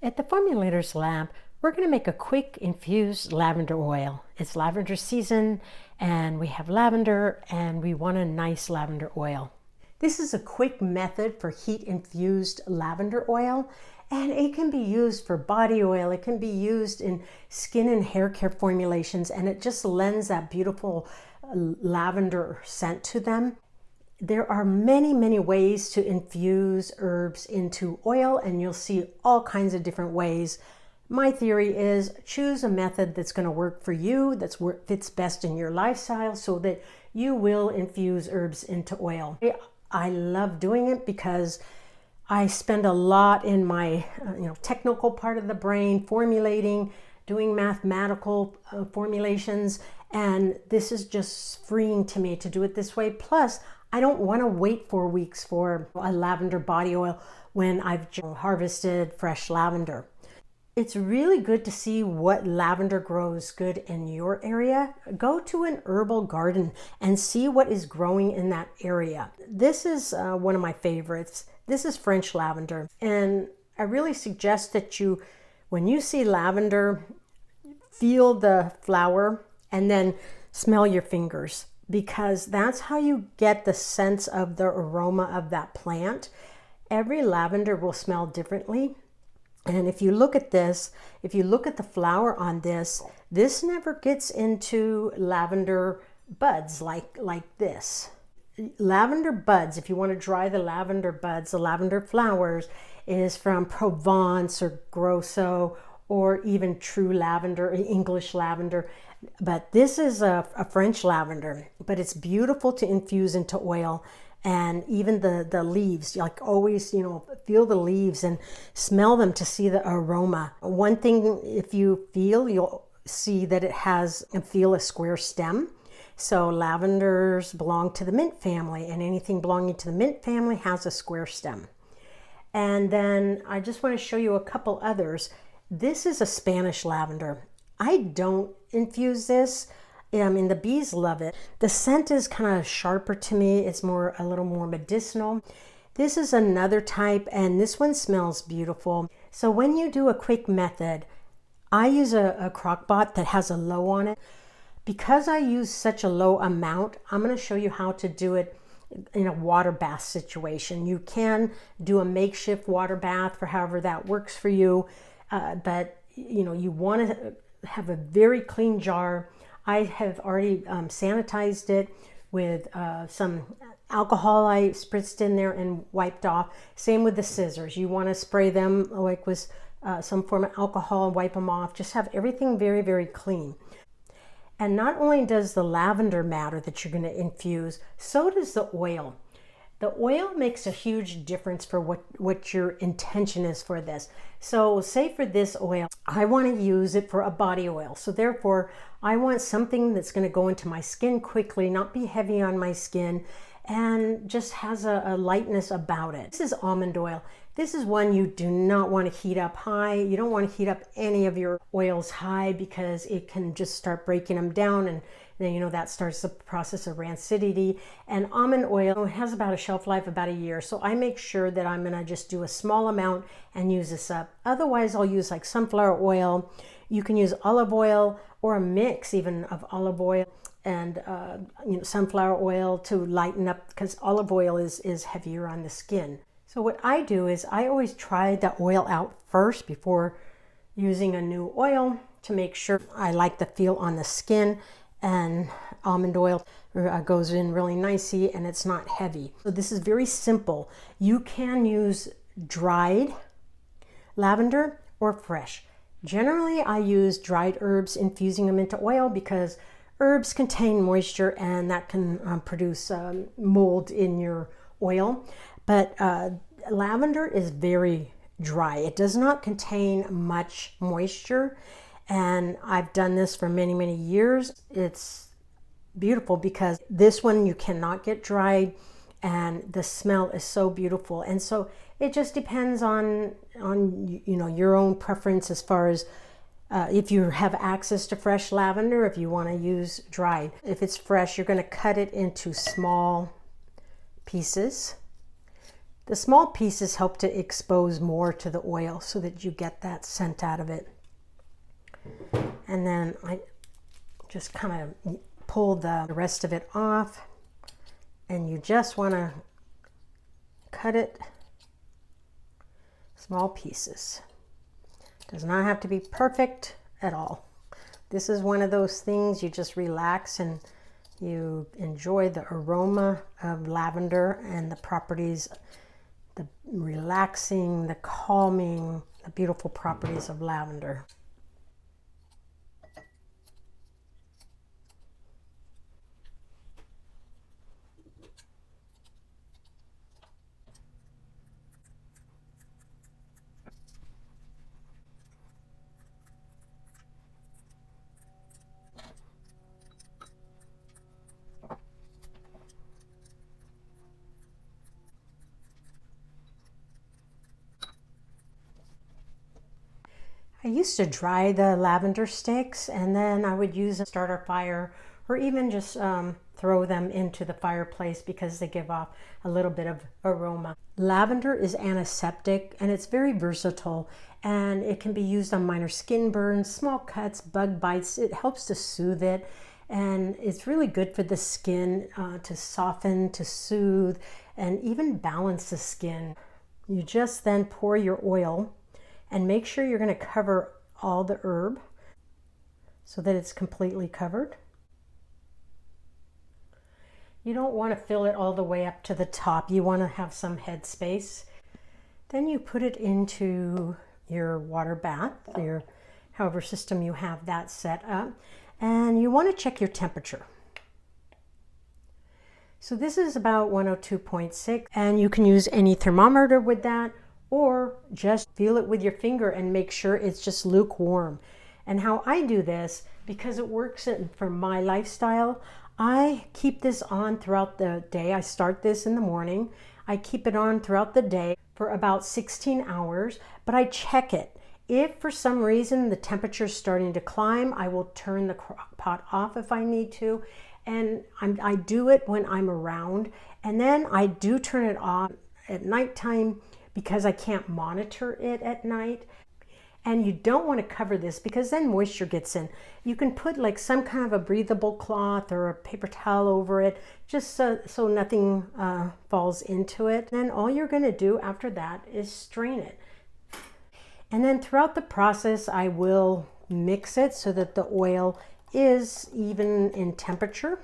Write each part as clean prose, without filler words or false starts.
At the Formulator's Lab, we're going to make a quick infused lavender oil. It's lavender season and we have lavender and we want a nice lavender oil. This is a quick method for heat-infused lavender oil, and it can be used for body oil. It can be used in skin and hair care formulations, and it just lends that beautiful lavender scent to them. There are many ways to infuse herbs into oil, and you'll see all kinds of different ways. My theory is choose a method that's going to work for you, that fits best in your lifestyle, so that you will infuse herbs into oil. I love doing it because I spend a lot in my technical part of the brain formulating, doing mathematical formulations, and this is just freeing to me to do it this way. Plus, I don't want to wait 4 weeks for a lavender body oil when I've harvested fresh lavender. It's really good to see what lavender grows good in your area. Go to an herbal garden and see what is growing in that area. This is one of my favorites. This is French lavender, and I really suggest that you, when you see lavender, feel the flower and then smell your fingers, because that's how you get the sense of the aroma of that plant. Every lavender will smell differently. And if you look at this, if you look at the flower on this, this never gets into lavender buds like this. Lavender buds, if you want to dry the lavender buds, the lavender flowers, is from Provence or Grosso, or even true lavender, English lavender. But this is a French lavender, but it's beautiful to infuse into oil. And even the leaves, like always, feel the leaves and smell them to see the aroma. One thing, if you feel, you'll see that it has and feel a square stem. So lavenders belong to the mint family, and anything belonging to the mint family has a square stem. And then I just want to show you a couple others. This is a Spanish lavender. I don't infuse this. I mean, the bees love it. The scent is kind of sharper to me. It's a little more medicinal. This is another type, and this one smells beautiful. So when you do a quick method, I use a crock pot that has a low on it. Because I use such a low amount, I'm going to show you how to do it in a water bath situation. You can do a makeshift water bath for however that works for you, but you want to have a very clean jar. I have already sanitized it with some alcohol I spritzed in there and wiped off. Same with the scissors. You want to spray them like with some form of alcohol and wipe them off. Just have everything very clean. And not only does the lavender matter that you're going to infuse, so does the oil. The oil makes a huge difference for what your intention is for this. So say for this oil, I want to use it for a body oil. So therefore, I want something that's going to go into my skin quickly, not be heavy on my skin, and just has a lightness about it. This is almond oil. This is one you do not want to heat up high. You don't want to heat up any of your oils high, because it can just start breaking them down, and then that starts the process of rancidity. And almond oil has about a shelf life about a year, so I make sure that I'm going to just do a small amount and use this up. Otherwise, I'll use like sunflower oil. You can use olive oil, or a mix even of olive oil and sunflower oil to lighten up, because olive oil is heavier on the skin. So what I do is I always try the oil out first before using a new oil to make sure I like the feel on the skin. And almond oil goes in really nicely, and it's not heavy. So this is very simple. You can use dried lavender or fresh. Generally, I use dried herbs, infusing them into oil, because herbs contain moisture and that can produce mold in your oil. But lavender is very dry. It does not contain much moisture. And I've done this for many years. It's beautiful because this one you cannot get dried, and the smell is so beautiful. And so it just depends on your own preference as far as if you have access to fresh lavender, if you want to use dried. If it's fresh, you're going to cut it into small pieces. The small pieces help to expose more to the oil so that you get that scent out of it. And then I just kind of pull the rest of it off, and you just want to cut it small pieces. Does not have to be perfect at all. This is one of those things you just relax and you enjoy the aroma of lavender and the properties, the relaxing, the calming, the beautiful properties of lavender. I used to dry the lavender sticks, and then I would use a starter fire, or even just throw them into the fireplace because they give off a little bit of aroma. Lavender is antiseptic and it's very versatile, and it can be used on minor skin burns, small cuts, bug bites. It helps to soothe it, and it's really good for the skin to soften, to soothe, and even balance the skin. You just then pour your oil and make sure you're going to cover all the herb so that it's completely covered. You don't want to fill it all the way up to the top. You want to have some head space. Then you put it into your water bath, your however system you have that set up, and you want to check your temperature. So this is about 102.6, and you can use any thermometer with that, or just feel it with your finger and make sure it's just lukewarm. And how I do this, because it works for my lifestyle, I keep this on throughout the day. I start this in the morning. I keep it on throughout the day for about 16 hours, but I check it. If for some reason the temperature is starting to climb, I will turn the crock pot off if I need to. And I do it when I'm around. And then I do turn it off at nighttime because I can't monitor it at night. And you don't want to cover this because then moisture gets in. You can put like some kind of a breathable cloth or a paper towel over it, just so nothing falls into it. Then all you're going to do after that is strain it. And then throughout the process, I will mix it so that the oil is even in temperature.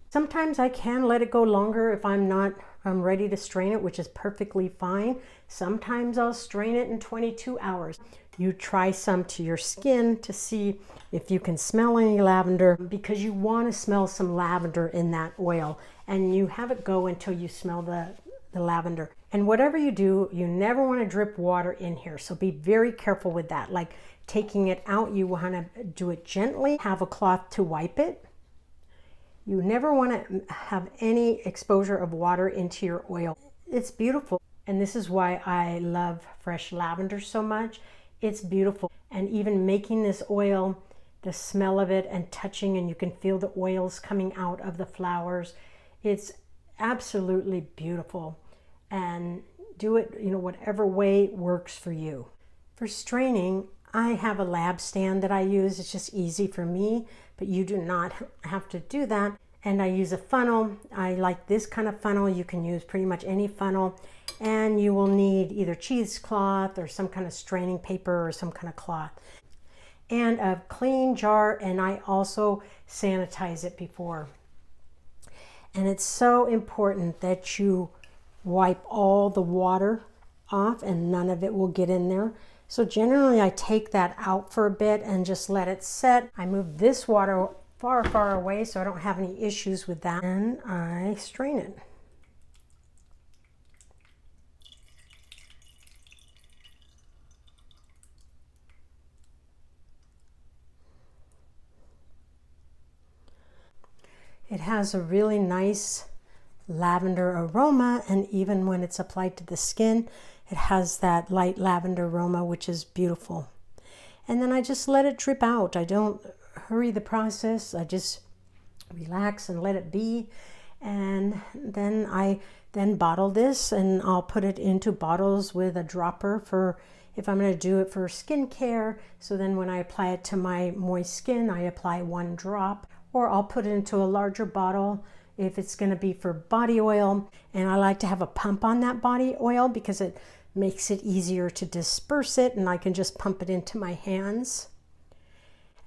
Sometimes I can let it go longer if I'm not ready to strain it, which is perfectly fine. Sometimes I'll strain it in 22 hours. You try some to your skin to see if you can smell any lavender, because you want to smell some lavender in that oil, and you have it go until you smell the lavender. And whatever you do, you never want to drip water in here, so be very careful with that. Like taking it out, you want to do it gently, have a cloth to wipe it. You never want to have any exposure of water into your oil. It's beautiful. And this is why I love fresh lavender so much. It's beautiful. And even making this oil, the smell of it and touching, and you can feel the oils coming out of the flowers. It's absolutely beautiful. And do it, whatever way works for you. For straining, I have a lab stand that I use. It's just easy for me, but you do not have to do that. And I use a funnel. I like this kind of funnel. You can use pretty much any funnel, and you will need either cheesecloth or some kind of straining paper or some kind of cloth, and a clean jar. And I also sanitize it before. And it's so important that you wipe all the water off and none of it will get in there. So generally I take that out for a bit and just let it set. I move this water far, far away so I don't have any issues with that, and I strain it. It has a really nice lavender aroma, and even when it's applied to the skin, it has that light lavender aroma, which is beautiful. And then I just let it drip out. I don't hurry the process. I just relax and let it be. And then then bottle this, and I'll put it into bottles with a dropper for if I'm going to do it for skincare. So then when I apply it to my moist skin, I apply 1 drop, or I'll put it into a larger bottle if it's going to be for body oil. And I like to have a pump on that body oil because it makes it easier to disperse it, and I can just pump it into my hands.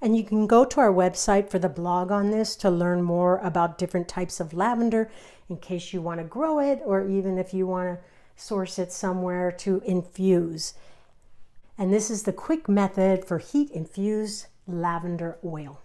And you can go to our website for the blog on this to learn more about different types of lavender in case you want to grow it, or even if you want to source it somewhere to infuse. And this is the quick method for heat infused lavender oil.